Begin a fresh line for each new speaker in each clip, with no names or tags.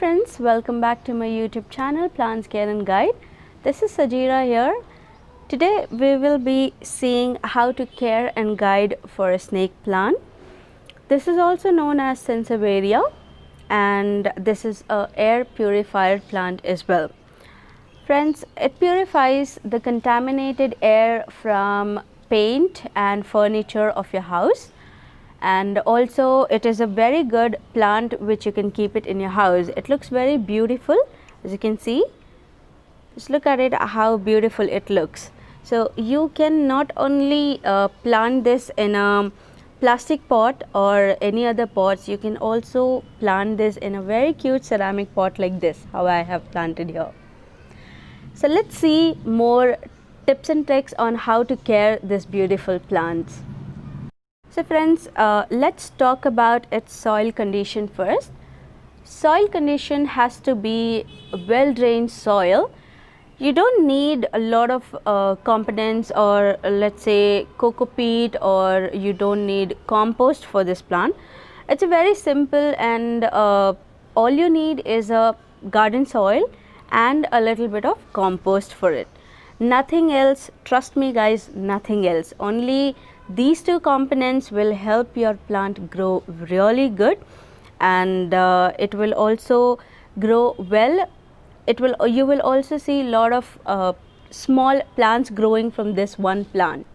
friends, welcome back to my YouTube channel Plants Care and Guide. This is Sajira here. Today we will be seeing how to care and guide for a snake plant. This is also known as Sansevieria, and this is a air purifier plant as well. Friends, it purifies the contaminated air from paint and furniture of your house. And also it is a very good plant which you can keep it in your house. It looks very beautiful, as you can see. Just look at it, how beautiful it looks. So you can not only plant this in a plastic pot or any other pots, you can also plant this in a very cute ceramic pot like this, how I have planted here. So let's see more tips and tricks on how to care these beautiful plants. So friends, let's talk about its soil condition first. Soil condition has to be well drained soil. You don't need a lot of components, or let's say coco peat, or you don't need compost for this plant. It's a very simple, and all you need is a garden soil and a little bit of compost for it. Nothing else, trust me guys, nothing else. Only these two components will help your plant grow really good, and it will also grow well. You will also see a lot of small plants growing from this one plant.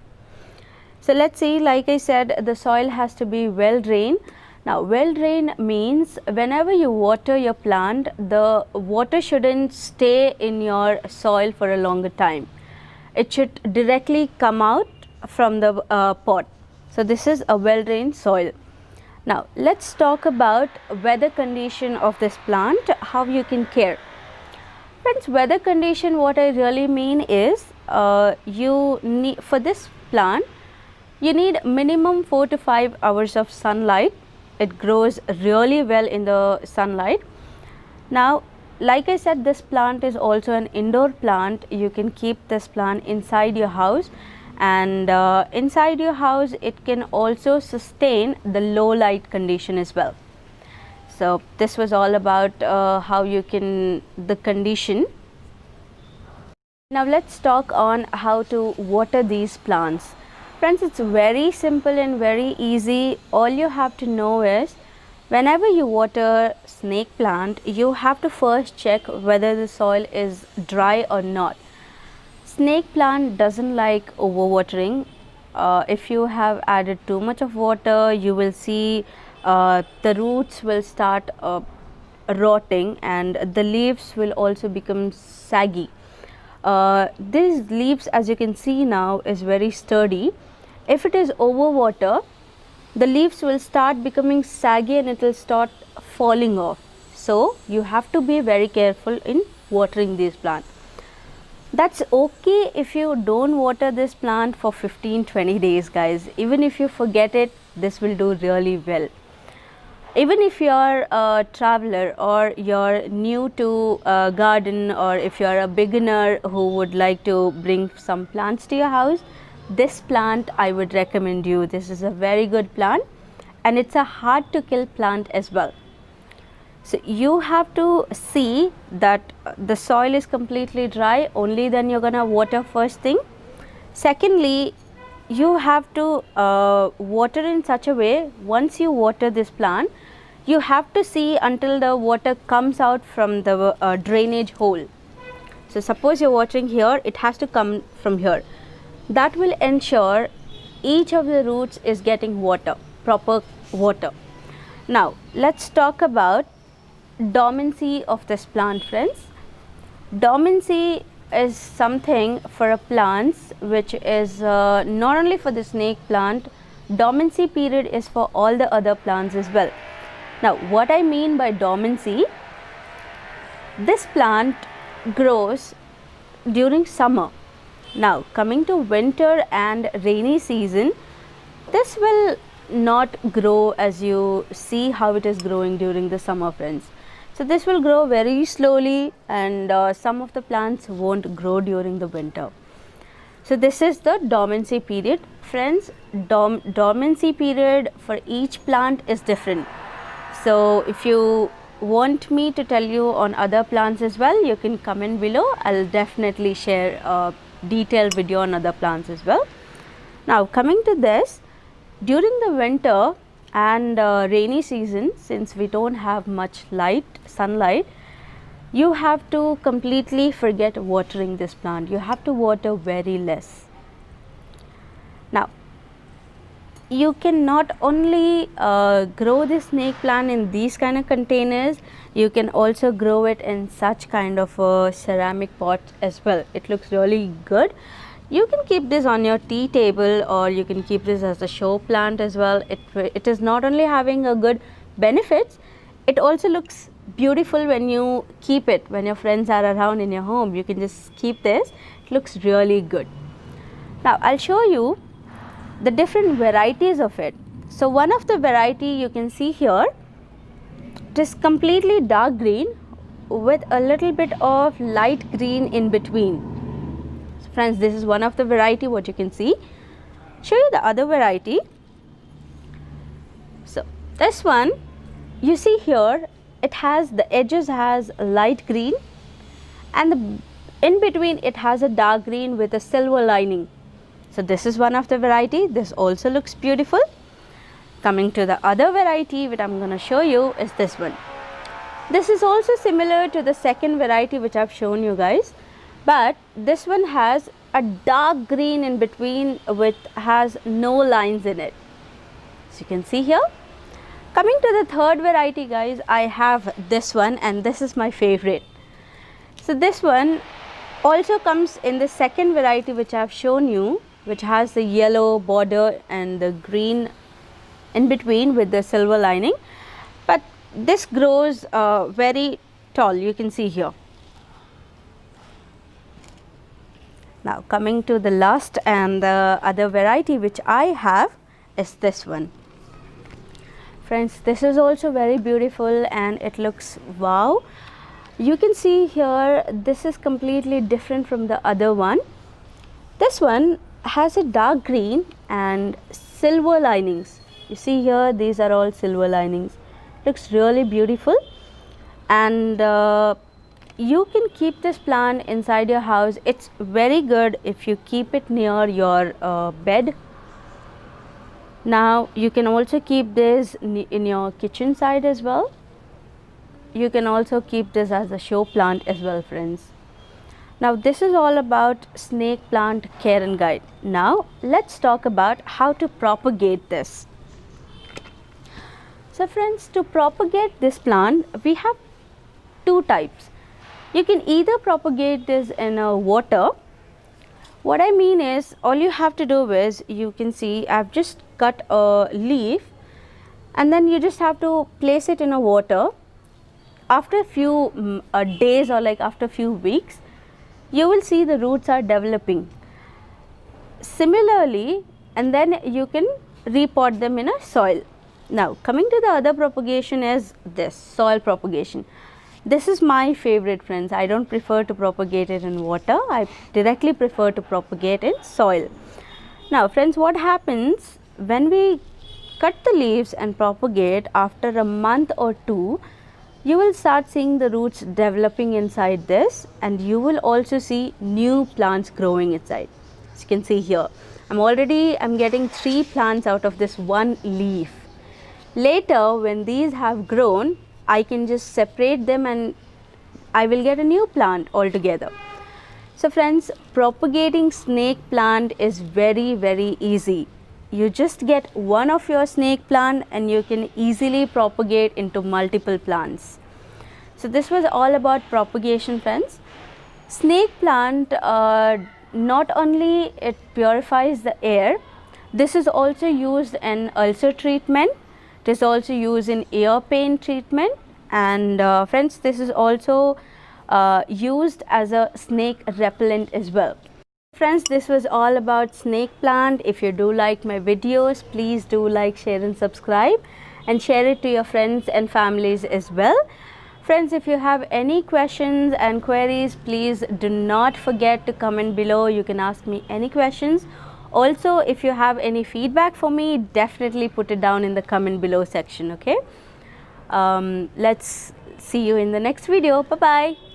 So let's see, like I said, the soil has to be well drained. Now well drained means whenever you water your plant, the water shouldn't stay in your soil for a longer time. It should directly come out from the pot. So this is a well drained soil. Now let's talk about weather condition of this plant, how you can care. Friends, weather condition, what I really mean is you need, for this plant you need minimum 4 to 5 hours of sunlight. It grows really well in the sunlight. Now like I said, this plant is also an indoor plant. You can keep this plant inside your house, and inside your house it can also sustain the low light condition as well. So this was all about how you can the condition. Now let's talk on how to water these plants. Friends, it's very simple and very easy. All you have to know is, whenever you water snake plant, you have to first check whether the soil is dry or not. Snake plant doesn't like overwatering. If you have added too much of water, you will see the roots will start rotting, and the leaves will also become saggy. These leaves, as you can see now, is very sturdy. If it is overwater, the leaves will start becoming saggy and it will start falling off. So you have to be very careful in watering these plants. That's okay if you don't water this plant for 15-20 days guys. Even if you forget it, this will do really well. Even if you are a traveler, or you're new to garden, or if you are a beginner who would like to bring some plants to your house, this plant I would recommend you. This is a very good plant, and it's a hard to kill plant as well. So you have to see that the soil is completely dry, only then you're gonna water first thing. Secondly, you have to water in such a way, once you water this plant, you have to see until the water comes out from the drainage hole. So suppose you're watering here, it has to come from here. That will ensure each of the roots is getting water, proper water. Now let's talk about dormancy of this plant, friends. Dormancy is something for a plants which is not only for the snake plant. Dormancy period is for all the other plants as well. Now what I mean by dormancy, this plant grows during summer. Now coming to winter and rainy season, this will not grow as you see how it is growing during the summer, friends. So this will grow very slowly, and some of the plants won't grow during the winter. So this is the dormancy period. Friends, dormancy period for each plant is different. So if you want me to tell you on other plants as well, you can comment below. I'll definitely share a detailed video on other plants as well. Now coming to this, during the winter and rainy season, since we don't have much sunlight, you have to completely forget watering this plant. You have to water very less. Now you can not only grow this snake plant in these kind of containers, you can also grow it in such kind of ceramic pots as well. It looks really good. You can keep this on your tea table, or you can keep this as a show plant as well. It is not only having a good benefits, it also looks beautiful when you keep it. When your friends are around in your home, you can just keep this. It looks really good. Now I'll show you the different varieties of it. So one of the variety you can see here, it is completely dark green with a little bit of light green in between. So friends, this is one of the variety what you can see. Show you the other variety. So this one, you see here, it has the edges has light green, and in between it has a dark green with a silver lining. So this is one of the variety. This also looks beautiful. Coming to the other variety which I'm going to show you is this one. This is also similar to the second variety which I've shown you guys, but this one has a dark green in between with has no lines in it. So you can see here. Coming to the third variety guys, I have this one, and this is my favorite. So this one also comes in the second variety which I have shown you, which has the yellow border and the green in between with the silver lining, but this grows very tall, you can see here. Now coming to the last and the other variety which I have is this one. Friends, this is also very beautiful and it looks wow. You can see here, this is completely different from the other one. This one has a dark green and silver linings. You see here, these are all silver linings. Looks really beautiful, and you can keep this plant inside your house. It's very good if you keep it near your bed. Now you can also keep this in your kitchen side as well. You can also keep this as a show plant as well, friends. Now this is all about snake plant care and guide. Now let's talk about how to propagate this. So friends, to propagate this plant, we have two types. You can either propagate this in water. What I mean is, all you have to do is, you can see I've just cut a leaf, and then you just have to place it in a water. After a few days, or like after a few weeks, you will see the roots are developing. Similarly, and then you can repot them in a soil. Now coming to the other propagation is this soil propagation. This is my favorite, friends. I don't prefer to propagate it in water. I directly prefer to propagate in soil. Now friends, what happens when we cut the leaves and propagate, after a month or two, you will start seeing the roots developing inside this, and you will also see new plants growing inside. As you can see here, I'm getting 3 plants out of this one leaf. Later, when these have grown, I can just separate them and I will get a new plant altogether. So friends, propagating snake plant is very, very easy. You just get one of your snake plant and you can easily propagate into multiple plants. So this was all about propagation, friends. Snake plant, not only it purifies the air, this is also used in ulcer treatment. It is also used in ear pain treatment, and friends, this is also used as a snake repellent as well. Friends, this was all about snake plant. If you do like my videos, please do like, share and subscribe, and share it to your friends and families as well. Friends, if you have any questions and queries, please do not forget to comment below. You can ask me any questions. Also, if you have any feedback for me, definitely put it down in the comment below section, okay? Let's See you in the next video. Bye bye.